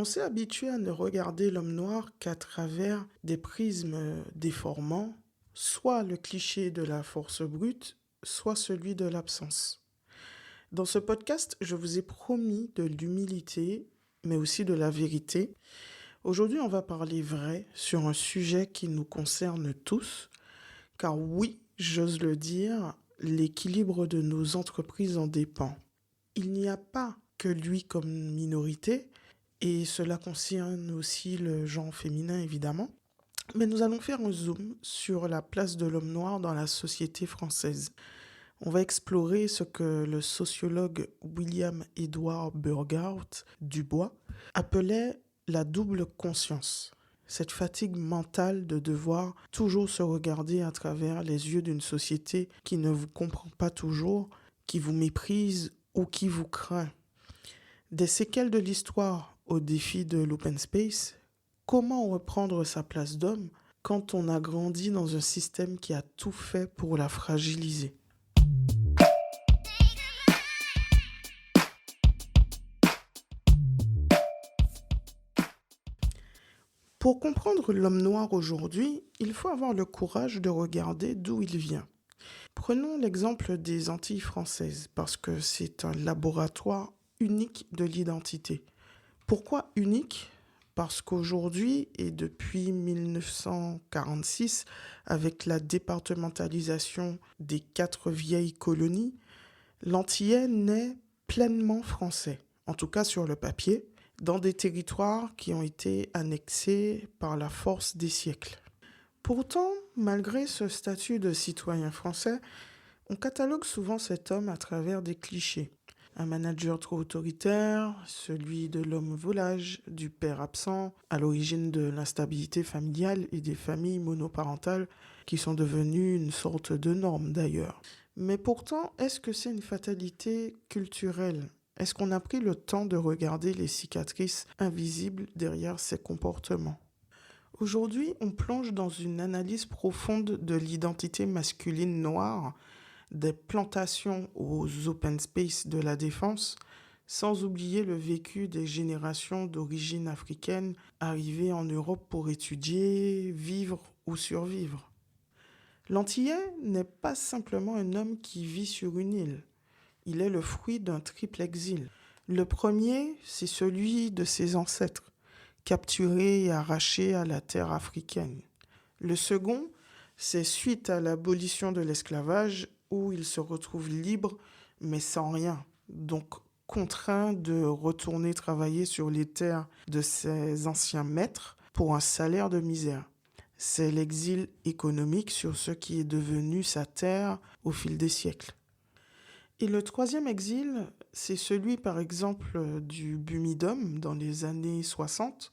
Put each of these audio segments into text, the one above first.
On s'est habitué à ne regarder l'homme noir qu'à travers des prismes déformants, soit le cliché de la force brute, soit celui de l'absence. Dans ce podcast, je vous ai promis de l'humilité, mais aussi de la vérité. Aujourd'hui, on va parler vrai sur un sujet qui nous concerne tous, car oui, j'ose le dire, l'équilibre de nos entreprises en dépend. Il n'y a pas que lui comme minorité, et cela concerne aussi le genre féminin évidemment. Mais nous allons faire un zoom sur la place de l'homme noir dans la société française. On va explorer ce que le sociologue William Edward Burghardt Dubois appelait la double conscience. Cette fatigue mentale de devoir toujours se regarder à travers les yeux d'une société qui ne vous comprend pas toujours, qui vous méprise ou qui vous craint. Des séquelles de l'histoire au défi de l'open space, comment reprendre sa place d'homme quand on a grandi dans un système qui a tout fait pour la fragiliser? Pour comprendre l'homme noir aujourd'hui, il faut avoir le courage de regarder d'où il vient. Prenons l'exemple des Antilles françaises, parce que c'est un laboratoire unique de l'identité. Pourquoi unique? Parce qu'aujourd'hui et depuis 1946, avec la départementalisation des 4 vieilles colonies, l'Antillais naît pleinement français, en tout cas sur le papier, dans des territoires qui ont été annexés par la force des siècles. Pourtant, malgré ce statut de citoyen français, on catalogue souvent cet homme à travers des clichés. Un manager trop autoritaire, celui de l'homme volage, du père absent, à l'origine de l'instabilité familiale et des familles monoparentales qui sont devenues une sorte de norme d'ailleurs. Mais pourtant, est-ce que c'est une fatalité culturelle? Est-ce qu'on a pris le temps de regarder les cicatrices invisibles derrière ces comportements? Aujourd'hui, on plonge dans une analyse profonde de l'identité masculine noire, des plantations aux open space de la défense, sans oublier le vécu des générations d'origine africaine arrivées en Europe pour étudier, vivre ou survivre. L'Antillais n'est pas simplement un homme qui vit sur une île. Il est le fruit d'un triple exil. Le premier, c'est celui de ses ancêtres, capturés et arrachés à la terre africaine. Le second, c'est suite à l'abolition de l'esclavage où il se retrouve libre mais sans rien, donc contraint de retourner travailler sur les terres de ses anciens maîtres pour un salaire de misère. C'est l'exil économique sur ce qui est devenu sa terre au fil des siècles. Et le troisième exil, c'est celui par exemple du Bumidum dans les années 60,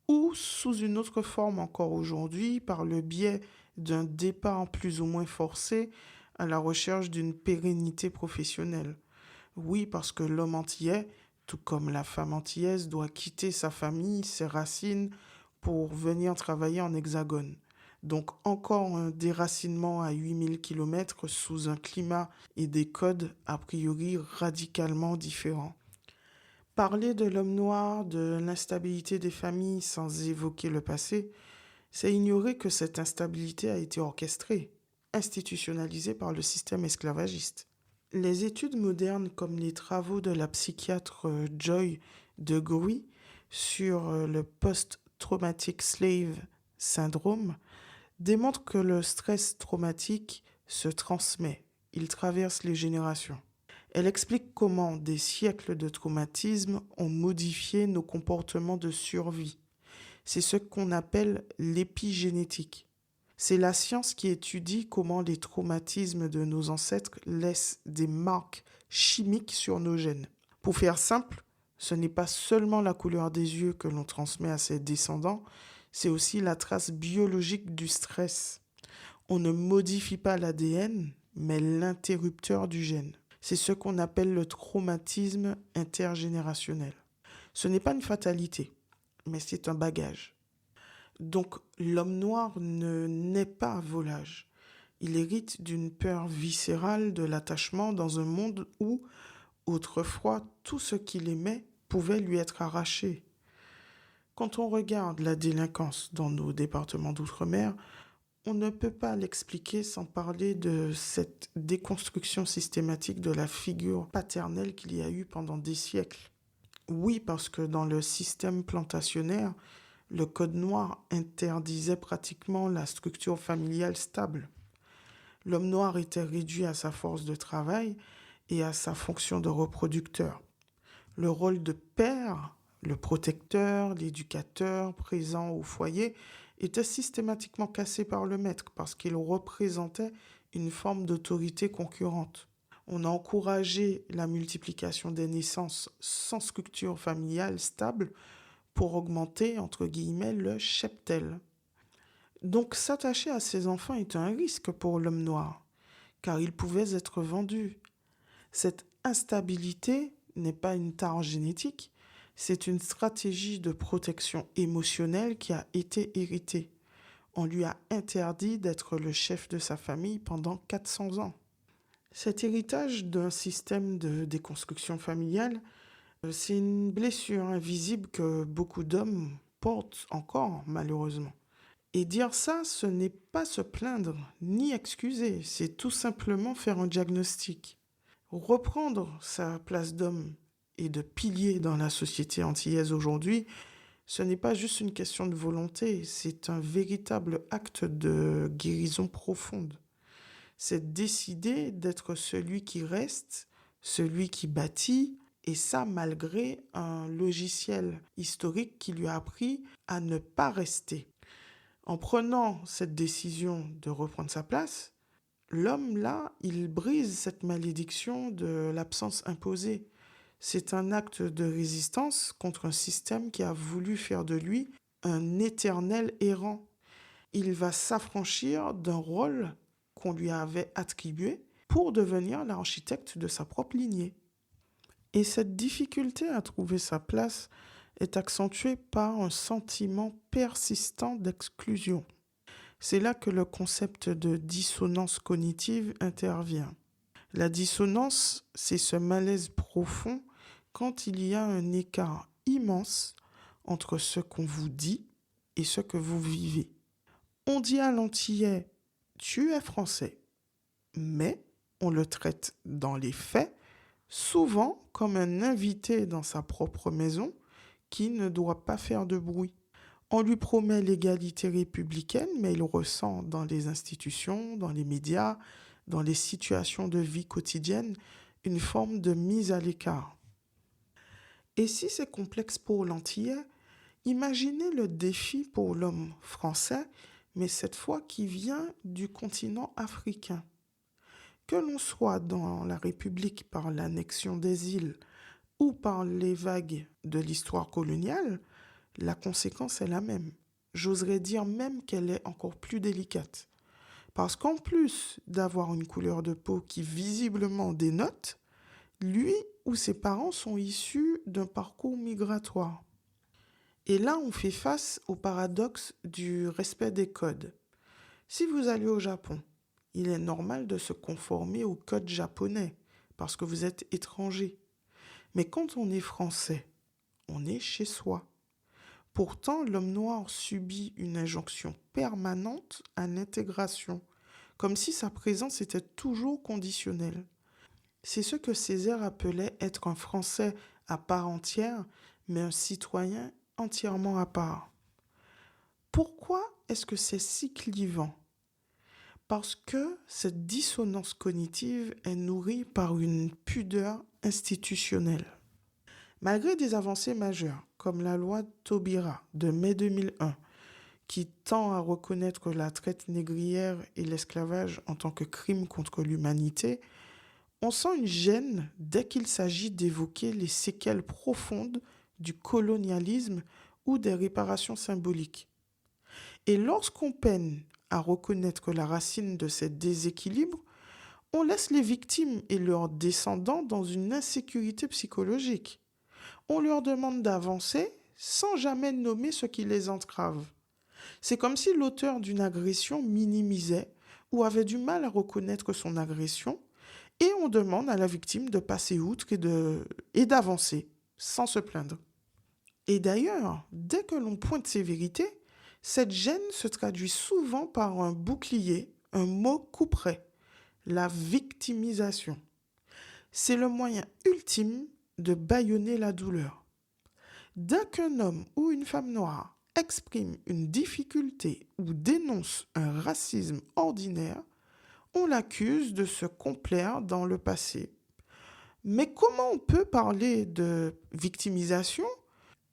ou sous une autre forme encore aujourd'hui par le biais d'un départ plus ou moins forcé à la recherche d'une pérennité professionnelle. Oui, parce que l'homme antillais, tout comme la femme antillaise, doit quitter sa famille, ses racines pour venir travailler en hexagone. Donc encore un déracinement à 8000 km sous un climat et des codes a priori radicalement différents. Parler de l'homme noir, de l'instabilité des familles sans évoquer le passé, c'est ignorer que cette instabilité a été orchestrée, institutionnalisée par le système esclavagiste. Les études modernes comme les travaux de la psychiatre Joy de Gouy sur le post-traumatic slave syndrome démontrent que le stress traumatique se transmet, il traverse les générations. Elle explique comment des siècles de traumatisme ont modifié nos comportements de survie. C'est ce qu'on appelle l'épigénétique. C'est la science qui étudie comment les traumatismes de nos ancêtres laissent des marques chimiques sur nos gènes. Pour faire simple, ce n'est pas seulement la couleur des yeux que l'on transmet à ses descendants, c'est aussi la trace biologique du stress. On ne modifie pas l'ADN, mais l'interrupteur du gène. C'est ce qu'on appelle le traumatisme intergénérationnel. Ce n'est pas une fatalité, mais c'est un bagage. Donc l'homme noir ne naît pas volage. Il hérite d'une peur viscérale de l'attachement dans un monde où, autrefois, tout ce qu'il aimait pouvait lui être arraché. Quand on regarde la délinquance dans nos départements d'outre-mer, on ne peut pas l'expliquer sans parler de cette déconstruction systématique de la figure paternelle qu'il y a eu pendant des siècles. Oui, parce que dans le système plantationnaire, le Code noir interdisait pratiquement la structure familiale stable. L'homme noir était réduit à sa force de travail et à sa fonction de reproducteur. Le rôle de père, le protecteur, l'éducateur présent au foyer était systématiquement cassé par le maître parce qu'il représentait une forme d'autorité concurrente. On a encouragé la multiplication des naissances sans structure familiale stable pour augmenter, entre guillemets, le cheptel. Donc s'attacher à ses enfants est un risque pour l'homme noir, car ils pouvaient être vendus. Cette instabilité n'est pas une tare génétique, c'est une stratégie de protection émotionnelle qui a été héritée. On lui a interdit d'être le chef de sa famille pendant 400 ans. Cet héritage d'un système de déconstruction familiale, c'est une blessure invisible que beaucoup d'hommes portent encore, malheureusement. Et dire ça, ce n'est pas se plaindre ni excuser, c'est tout simplement faire un diagnostic. Reprendre sa place d'homme et de pilier dans la société antillaise aujourd'hui, ce n'est pas juste une question de volonté, c'est un véritable acte de guérison profonde. C'est décider d'être celui qui reste, celui qui bâtit, et ça malgré un logiciel historique qui lui a appris à ne pas rester. En prenant cette décision de reprendre sa place, l'homme, là, il brise cette malédiction de l'absence imposée. C'est un acte de résistance contre un système qui a voulu faire de lui un éternel errant. Il va s'affranchir d'un rôle qu'on lui avait attribué pour devenir l'architecte de sa propre lignée. Et cette difficulté à trouver sa place est accentuée par un sentiment persistant d'exclusion. C'est là que le concept de dissonance cognitive intervient. La dissonance, c'est ce malaise profond quand il y a un écart immense entre ce qu'on vous dit et ce que vous vivez. On dit à l'antillais « tu es français », mais on le traite dans les faits souvent comme un invité dans sa propre maison qui ne doit pas faire de bruit. On lui promet l'égalité républicaine, mais il ressent dans les institutions, dans les médias, dans les situations de vie quotidienne, une forme de mise à l'écart. Et si c'est complexe pour l'antillais, imaginez le défi pour l'homme français, mais cette fois qui vient du continent africain. Que l'on soit dans la République par l'annexion des îles ou par les vagues de l'histoire coloniale, la conséquence est la même. J'oserais dire même qu'elle est encore plus délicate. Parce qu'en plus d'avoir une couleur de peau qui visiblement dénote, lui ou ses parents sont issus d'un parcours migratoire. Et là, on fait face au paradoxe du respect des codes. Si vous allez au Japon, il est normal de se conformer aux codes japonais, parce que vous êtes étranger. Mais quand on est français, on est chez soi. Pourtant, l'homme noir subit une injonction permanente à l'intégration, comme si sa présence était toujours conditionnelle. C'est ce que Césaire appelait être un Français à part entière, mais un citoyen entièrement à part. Pourquoi est-ce que c'est si clivant ? Parce que cette dissonance cognitive est nourrie par une pudeur institutionnelle. Malgré des avancées majeures, comme la loi Taubira de mai 2001, qui tend à reconnaître la traite négrière et l'esclavage en tant que crime contre l'humanité, on sent une gêne dès qu'il s'agit d'évoquer les séquelles profondes du colonialisme ou des réparations symboliques. Et lorsqu'on peine à reconnaître la racine de ces déséquilibres, on laisse les victimes et leurs descendants dans une insécurité psychologique. On leur demande d'avancer sans jamais nommer ce qui les entrave. C'est comme si l'auteur d'une agression minimisait ou avait du mal à reconnaître son agression et on demande à la victime de passer outre et d'avancer sans se plaindre. Et d'ailleurs, dès que l'on pointe ces vérités, cette gêne se traduit souvent par un bouclier, un mot couperet, la victimisation. C'est le moyen ultime de bâillonner la douleur. Dès qu'un homme ou une femme noire exprime une difficulté ou dénonce un racisme ordinaire, on l'accuse de se complaire dans le passé. Mais comment on peut parler de victimisation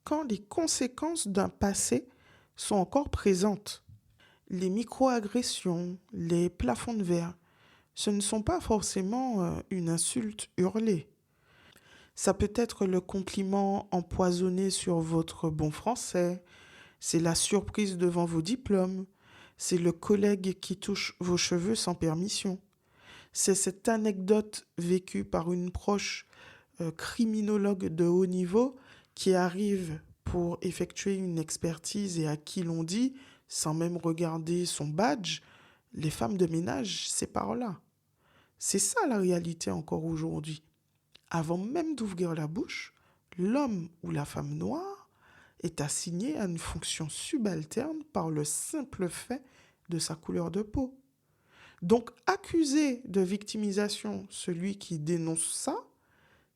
quand les conséquences d'un passé sont encore présentes? Les microagressions, les plafonds de verre, ce ne sont pas forcément une insulte hurlée. Ça peut être le compliment empoisonné sur votre bon français, c'est la surprise devant vos diplômes, c'est le collègue qui touche vos cheveux sans permission. C'est cette anecdote vécue par une proche criminologue de haut niveau qui arrive pour effectuer une expertise et à qui l'on dit, sans même regarder son badge, les femmes de ménage, c'est par là. C'est ça la réalité encore aujourd'hui. Avant même d'ouvrir la bouche, l'homme ou la femme noire est assigné à une fonction subalterne par le simple fait de sa couleur de peau. Donc, accuser de victimisation celui qui dénonce ça,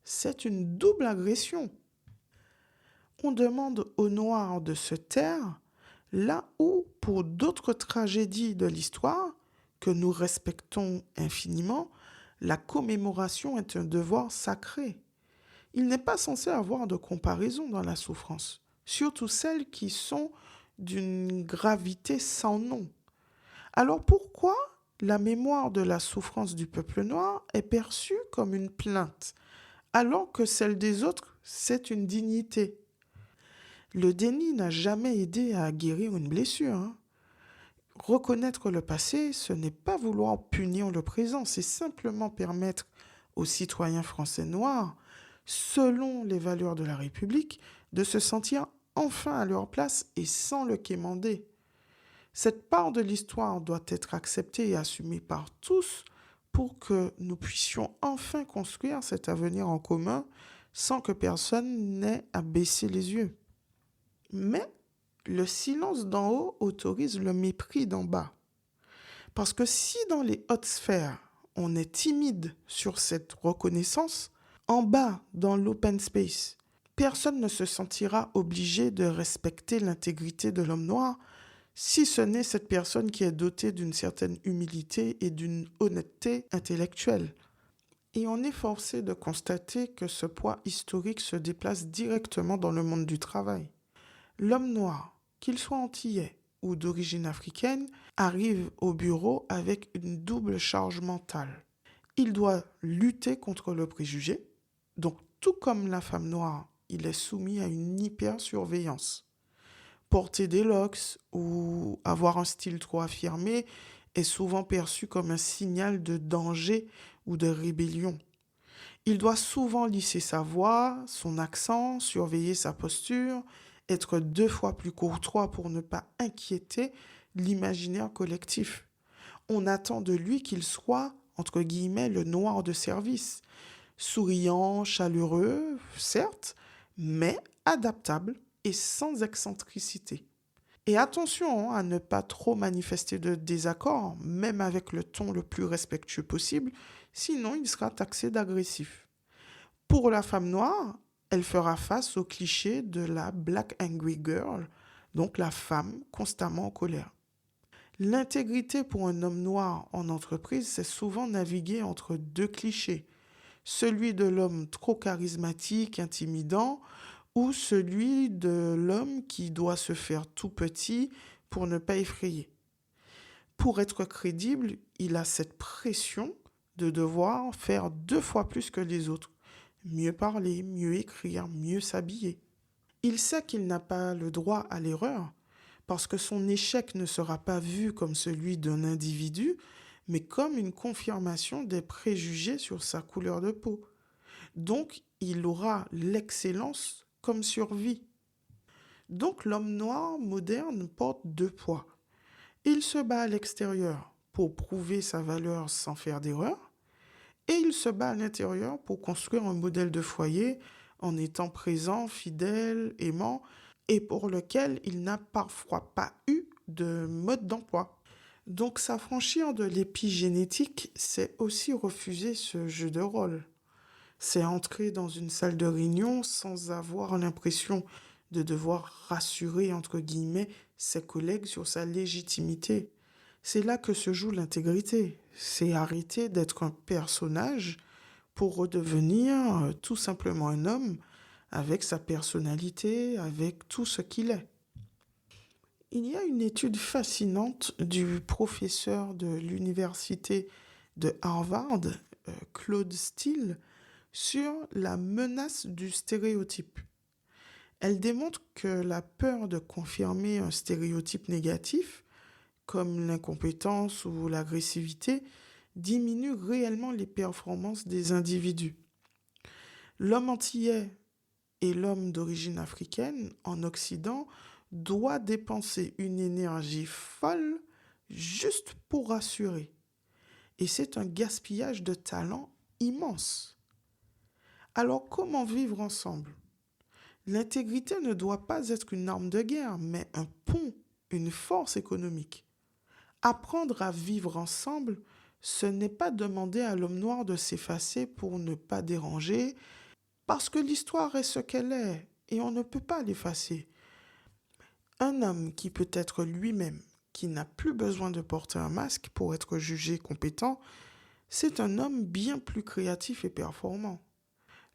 c'est une double agression. On demande aux Noirs de se taire, là où, pour d'autres tragédies de l'histoire, que nous respectons infiniment, la commémoration est un devoir sacré. Il n'est pas censé avoir de comparaison dans la souffrance, surtout celles qui sont d'une gravité sans nom. Alors pourquoi la mémoire de la souffrance du peuple noir est perçue comme une plainte, alors que celle des autres, c'est une dignité? Le déni n'a jamais aidé à guérir une blessure, hein. Reconnaître le passé, ce n'est pas vouloir punir le présent, c'est simplement permettre aux citoyens français noirs, selon les valeurs de la République, de se sentir enfin à leur place et sans le quémander. Cette part de l'histoire doit être acceptée et assumée par tous pour que nous puissions enfin construire cet avenir en commun sans que personne n'ait à baisser les yeux. Mais le silence d'en haut autorise le mépris d'en bas. Parce que si dans les hautes sphères, on est timide sur cette reconnaissance, en bas, dans l'open space, personne ne se sentira obligé de respecter l'intégrité de l'homme noir, si ce n'est cette personne qui est dotée d'une certaine humilité et d'une honnêteté intellectuelle. Et on est forcé de constater que ce poids historique se déplace directement dans le monde du travail. L'homme noir, qu'il soit antillais ou d'origine africaine, arrive au bureau avec une double charge mentale. Il doit lutter contre le préjugé, donc tout comme la femme noire, il est soumis à une hypersurveillance. Porter des locks ou avoir un style trop affirmé est souvent perçu comme un signal de danger ou de rébellion. Il doit souvent lisser sa voix, son accent, surveiller sa posture, être 2 fois plus courtois pour ne pas inquiéter l'imaginaire collectif. On attend de lui qu'il soit, entre guillemets, le noir de service, souriant, chaleureux, certes, mais adaptable et sans excentricité. Et attention à ne pas trop manifester de désaccord, même avec le ton le plus respectueux possible, sinon il sera taxé d'agressif. Pour la femme noire, elle fera face au cliché de la Black Angry Girl, donc la femme constamment en colère. L'intégrité pour un homme noir en entreprise, c'est souvent naviguer entre deux clichés. Celui de l'homme trop charismatique, intimidant, ou celui de l'homme qui doit se faire tout petit pour ne pas effrayer. Pour être crédible, il a cette pression de devoir faire 2 fois plus que les autres. Mieux parler, mieux écrire, mieux s'habiller. Il sait qu'il n'a pas le droit à l'erreur, parce que son échec ne sera pas vu comme celui d'un individu, mais comme une confirmation des préjugés sur sa couleur de peau. Donc, il aura l'excellence comme survie. Donc, l'homme noir moderne porte 2 poids. Il se bat à l'extérieur pour prouver sa valeur sans faire d'erreur, et il se bat à l'intérieur pour construire un modèle de foyer en étant présent, fidèle, aimant, et pour lequel il n'a parfois pas eu de mode d'emploi. Donc s'affranchir de l'épigénétique, c'est aussi refuser ce jeu de rôle. C'est entrer dans une salle de réunion sans avoir l'impression de devoir rassurer, entre guillemets, ses collègues sur sa légitimité. C'est là que se joue l'intégrité. C'est arrêter d'être un personnage pour redevenir tout simplement un homme avec sa personnalité, avec tout ce qu'il est. Il y a une étude fascinante du professeur de l'université de Harvard, Claude Steele, sur la menace du stéréotype. Elle démontre que la peur de confirmer un stéréotype négatif, comme l'incompétence ou l'agressivité, diminue réellement les performances des individus. L'homme antillais et l'homme d'origine africaine en Occident doit dépenser une énergie folle juste pour rassurer. Et c'est un gaspillage de talent immense. Alors comment vivre ensemble? L'intégrité ne doit pas être une arme de guerre, mais un pont, une force économique. Apprendre à vivre ensemble, ce n'est pas demander à l'homme noir de s'effacer pour ne pas déranger, parce que l'histoire est ce qu'elle est, et on ne peut pas l'effacer. Un homme qui peut être lui-même, qui n'a plus besoin de porter un masque pour être jugé compétent, c'est un homme bien plus créatif et performant.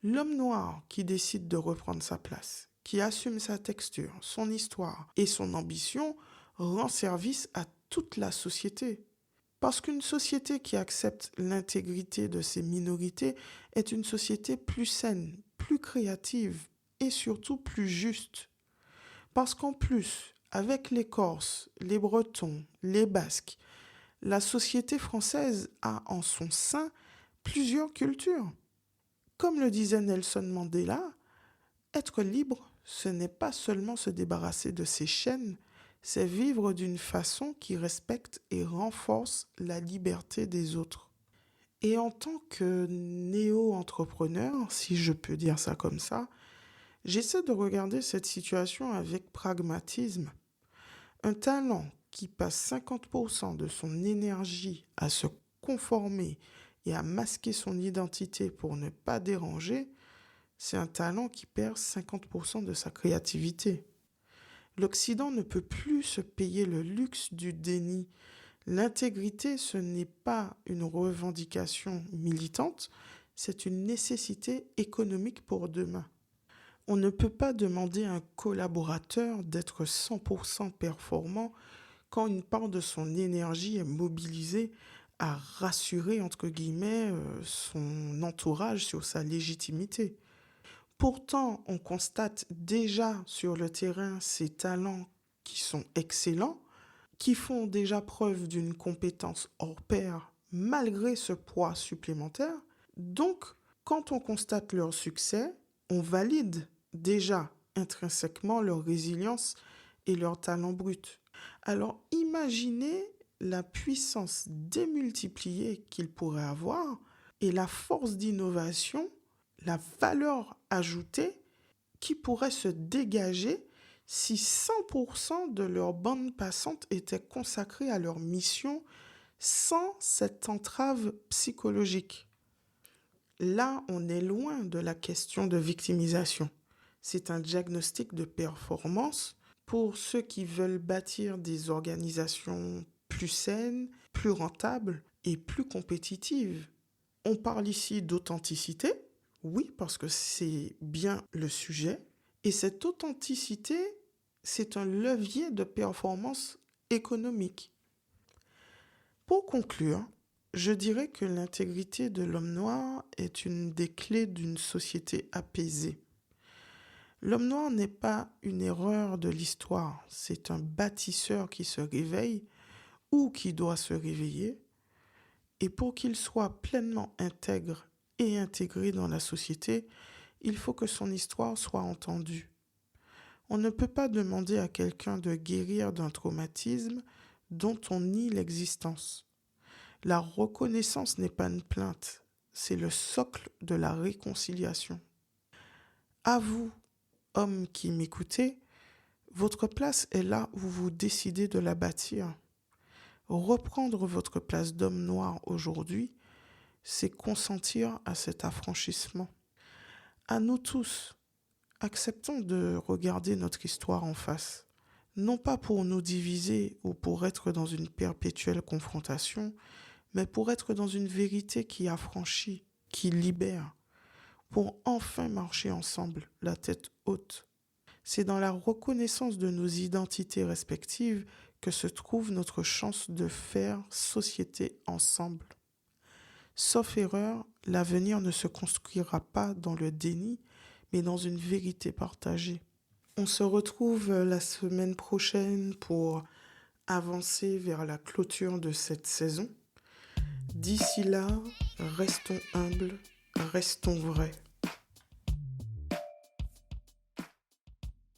L'homme noir qui décide de reprendre sa place, qui assume sa texture, son histoire et son ambition, rend service à toute la société. Parce qu'une société qui accepte l'intégrité de ses minorités est une société plus saine, plus créative et surtout plus juste. Parce qu'en plus, avec les Corses, les Bretons, les Basques, la société française a en son sein plusieurs cultures. Comme le disait Nelson Mandela, être libre, ce n'est pas seulement se débarrasser de ses chaînes, c'est vivre d'une façon qui respecte et renforce la liberté des autres. Et en tant que néo-entrepreneur, si je peux dire ça comme ça, j'essaie de regarder cette situation avec pragmatisme. Un talent qui passe 50% de son énergie à se conformer et à masquer son identité pour ne pas déranger, c'est un talent qui perd 50% de sa créativité. L'Occident ne peut plus se payer le luxe du déni. L'intégrité, ce n'est pas une revendication militante, c'est une nécessité économique pour demain. On ne peut pas demander à un collaborateur d'être 100% performant quand une part de son énergie est mobilisée à rassurer, entre guillemets, son entourage sur sa légitimité. Pourtant, on constate déjà sur le terrain ces talents qui sont excellents, qui font déjà preuve d'une compétence hors pair malgré ce poids supplémentaire. Donc, quand on constate leur succès, on valide déjà intrinsèquement leur résilience et leur talent brut. Alors imaginez la puissance démultipliée qu'ils pourraient avoir et la force d'innovation, la valeur ajoutée qui pourrait se dégager si 100% de leur bande passante était consacrée à leur mission sans cette entrave psychologique. Là, on est loin de la question de victimisation. C'est un diagnostic de performance pour ceux qui veulent bâtir des organisations plus saines, plus rentables et plus compétitives. On parle ici d'authenticité, oui, parce que c'est bien le sujet. Et cette authenticité, c'est un levier de performance économique. Pour conclure, je dirais que l'intégrité de l'homme noir est une des clés d'une société apaisée. L'homme noir n'est pas une erreur de l'histoire, c'est un bâtisseur qui se réveille ou qui doit se réveiller. Et pour qu'il soit pleinement intègre et intégré dans la société, il faut que son histoire soit entendue. On ne peut pas demander à quelqu'un de guérir d'un traumatisme dont on nie l'existence. La reconnaissance n'est pas une plainte, c'est le socle de la réconciliation. À vous, hommes qui m'écoutez, votre place est là où vous décidez de la bâtir. Reprendre votre place d'homme noir aujourd'hui, c'est consentir à cet affranchissement. À nous tous, acceptons de regarder notre histoire en face, non pas pour nous diviser ou pour être dans une perpétuelle confrontation, mais pour être dans une vérité qui affranchit, qui libère, pour enfin marcher ensemble, la tête haute. C'est dans la reconnaissance de nos identités respectives que se trouve notre chance de faire société ensemble. Sauf erreur, l'avenir ne se construira pas dans le déni, mais dans une vérité partagée. On se retrouve la semaine prochaine pour avancer vers la clôture de cette saison. D'ici là, restons humbles, restons vrais.